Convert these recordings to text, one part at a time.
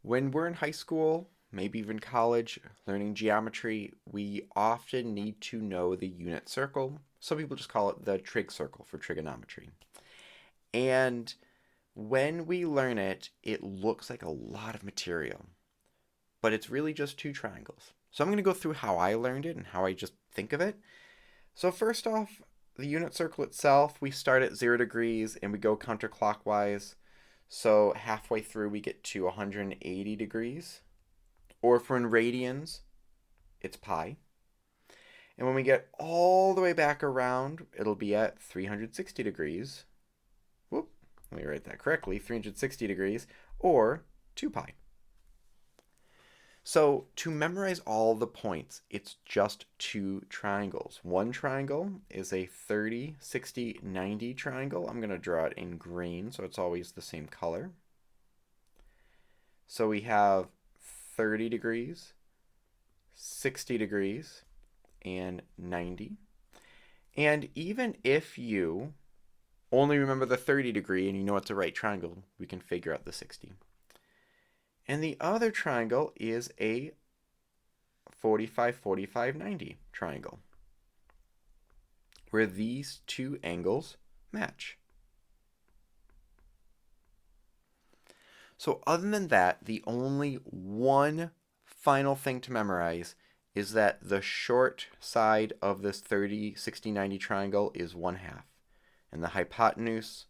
When we're in high school, maybe even college, learning geometry, we often need to know the unit circle. Some people just call it the trig circle for trigonometry. And when we learn it, it looks like a lot of material, but it's really just two triangles. So I'm going to go through how I learned it and how I just think of it. So first off, the unit circle itself, we start at 0 degrees and we go counterclockwise. So halfway through we get to 180 degrees. Or if we're in radians, it's pi. And when we get all the way back around, it'll be at 360 degrees. Whoop, let me write that correctly, 360 degrees, or 2 pi. So to memorize all the points, it's just two triangles. One triangle is a 30, 60, 90 triangle. I'm going to draw it in green so it's always the same color. So we have 30 degrees, 60 degrees, and 90. And even if you only remember the 30 degree and you know it's a right triangle, we can figure out the 60. And the other triangle is a 45, 45, 90 triangle, where these two angles match. So other than that, the only one final thing to memorize is that the short side of this 30, 60, 90 triangle is 1/2. And the hypotenuse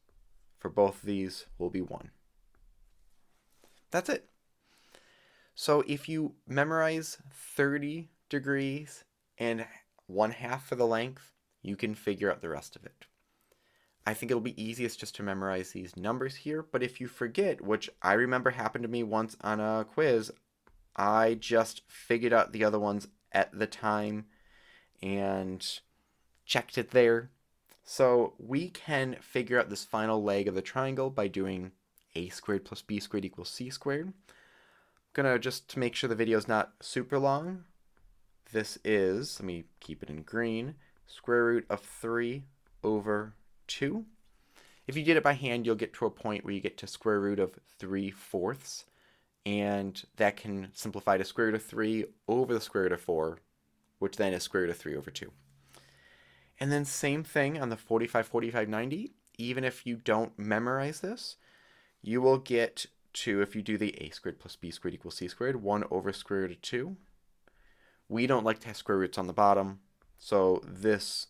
for both of these will be 1. That's it. So if you memorize 30 degrees and 1/2 for the length, you can figure out the rest of it. I think it'll be easiest just to memorize these numbers here, but if you forget, which I remember happened to me once on a quiz, I just figured out the other ones at the time and checked it there. So we can figure out this final leg of the triangle by doing a squared plus b squared equals c squared. I'm gonna, just to make sure the video is not super long, this is, let me keep it in green, square root of 3 over 2. If you did it by hand, you'll get to a point where you get to square root of 3/4, and that can simplify to square root of 3 over the square root of 4, which then is square root of 3 over 2. And then same thing on the 45, 45, 90. Even if you don't memorize this, you will get to, if you do the a squared plus b squared equals c squared, 1 over square root of 2. We don't like to have square roots on the bottom, so this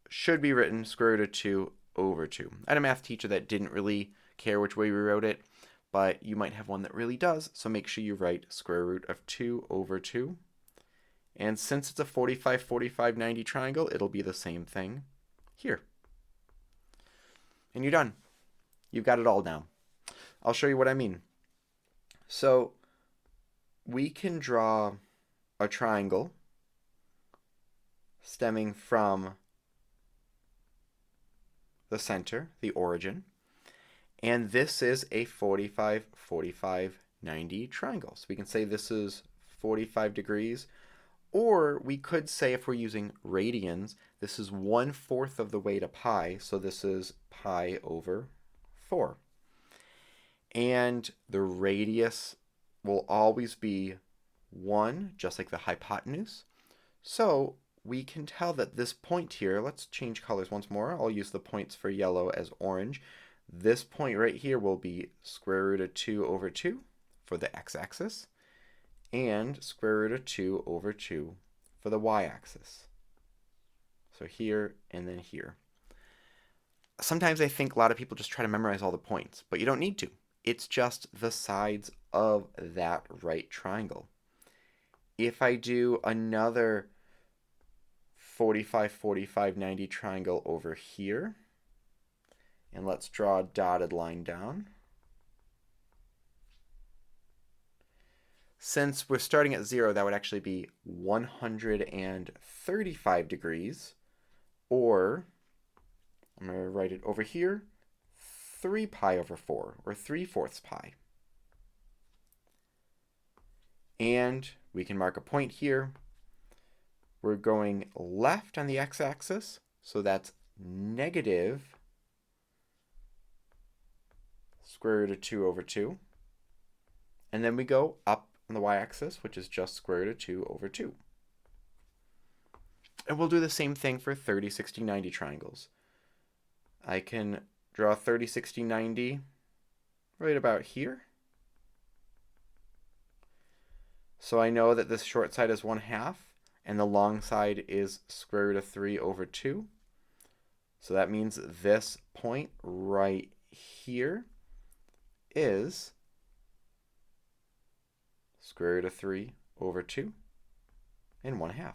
should be written square root of 2 over 2. I had a math teacher that didn't really care which way we wrote it, but you might have one that really does, so make sure you write square root of 2 over 2. And since it's a 45, 45, 90 triangle, it'll be the same thing here. And you're done. You've got it all down. I'll show you what I mean. So we can draw a triangle stemming from the center, the origin, and this is a 45, 45, 90 triangle. So we can say this is 45 degrees, or we could say, if we're using radians, this is 1/4 of the way to pi, so this is pi over 4. And the radius will always be 1, just like the hypotenuse. So we can tell that this point here, let's change colors once more. I'll use the points for yellow as orange. This point right here will be square root of 2 over 2 for the x-axis, and square root of 2 over 2 for the y-axis. So here and then here. Sometimes I think a lot of people just try to memorize all the points, but you don't need to. It's just the sides of that right triangle. If I do another 45, 45, 90 triangle over here, and let's draw a dotted line down. Since we're starting at 0, that would actually be 135 degrees, or I'm going to write it over here, 3 pi over 4, or 3/4 pi. And we can mark a point here. We're going left on the x-axis, so that's negative square root of 2 over 2. And then we go up on the y-axis, which is just square root of 2 over 2. And we'll do the same thing for 30, 60, 90 triangles. I can draw 30, 60, 90 right about here. So I know that this short side is 1/2, and the long side is square root of 3 over 2. So that means this point right here is square root of 3 over 2 and 1/2.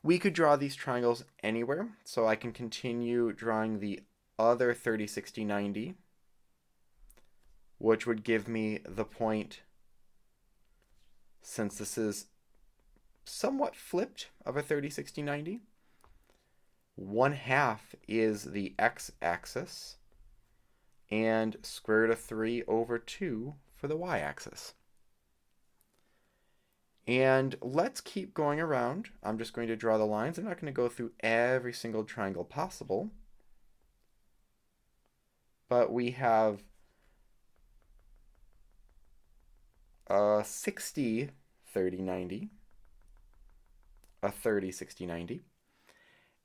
We could draw these triangles anywhere, so I can continue drawing the other 30, 60, 90, which would give me the point, since this is somewhat flipped of a 30, 60, 90, 1/2 is the x-axis, and square root of 3 over 2 for the y-axis. And let's keep going around. I'm just going to draw the lines. I'm not going to go through every single triangle possible. But we have a 60, 30, 90, a 30, 60, 90.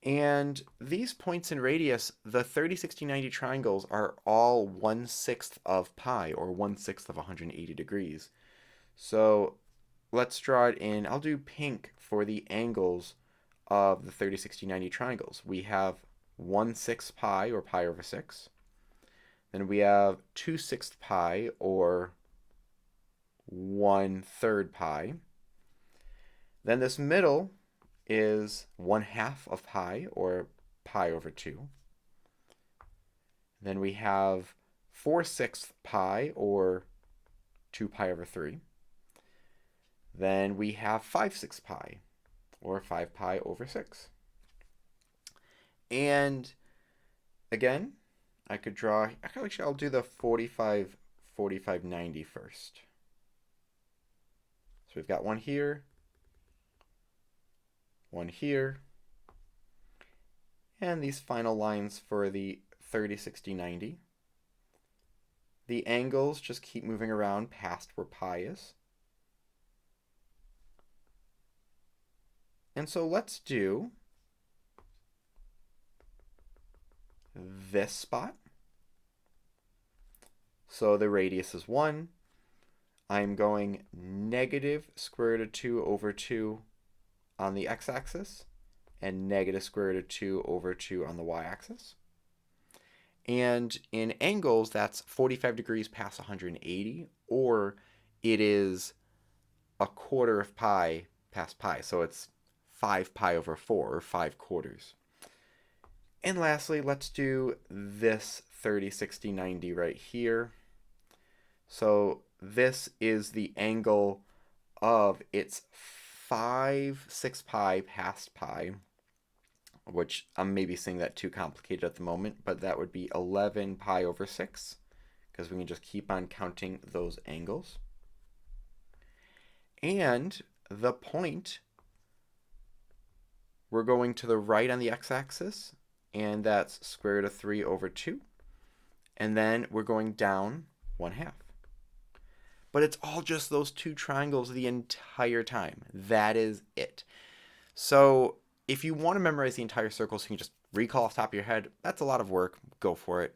And these points in radius, the 30, 60, 90 triangles are all 1/6 of pi, or 1/6 of 180 degrees. So let's draw it in. I'll do pink for the angles of the 30, 60, 90 triangles. We have 1/6 pi, or pi over 6. Then we have 2/6 pi, or 1/3 pi. Then this middle is 1/2 of pi, or pi over 2. Then we have 4/6 pi, or 2 pi over 3. Then we have 5/6 pi, or 5 pi over 6. And again, I could draw, actually I'll do the 45, 45, 90 first. So we've got one here, one here, and these final lines for the 30, 60, 90. The angles just keep moving around past where pi is. And so let's do this spot. So the radius is 1. I'm going negative square root of 2 over 2 on the x-axis, and negative square root of 2 over 2 on the y-axis. And in angles, that's 45 degrees past 180, or it is 1/4 of pi past pi. So it's 5 pi over 4, or 5/4. And lastly, let's do this 30, 60, 90 right here. So this is the angle of its 5/6 pi past pi, which I'm maybe saying that too complicated at the moment, but that would be 11 pi over 6, because we can just keep on counting those angles. And the point, we're going to the right on the x-axis, and that's square root of 3 over 2. And then we're going down 1/2. But it's all just those two triangles the entire time. That is it. So if you want to memorize the entire circle so you can just recall off the top of your head, that's a lot of work. Go for it.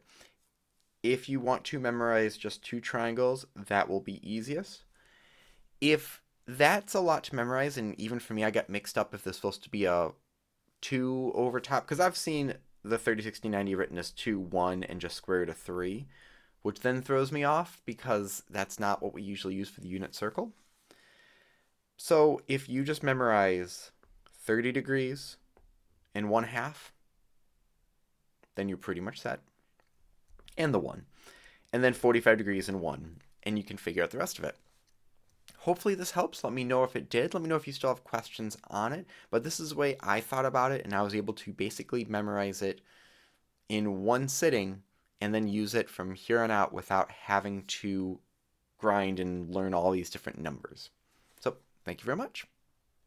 If you want to memorize just two triangles, that will be easiest. If that's a lot to memorize, and even for me, I get mixed up if this is supposed to be a 2 over top, because I've seen the 30, 60, 90 written as 2, 1, and just square root of 3, which then throws me off because that's not what we usually use for the unit circle. So if you just memorize 30 degrees and 1/2, then you're pretty much set. And the 1. And then 45 degrees and 1, and you can figure out the rest of it. Hopefully this helps. Let me know if it did. Let me know if you still have questions on it. But this is the way I thought about it, and I was able to basically memorize it in one sitting and then use it from here on out without having to grind and learn all these different numbers. So thank you very much.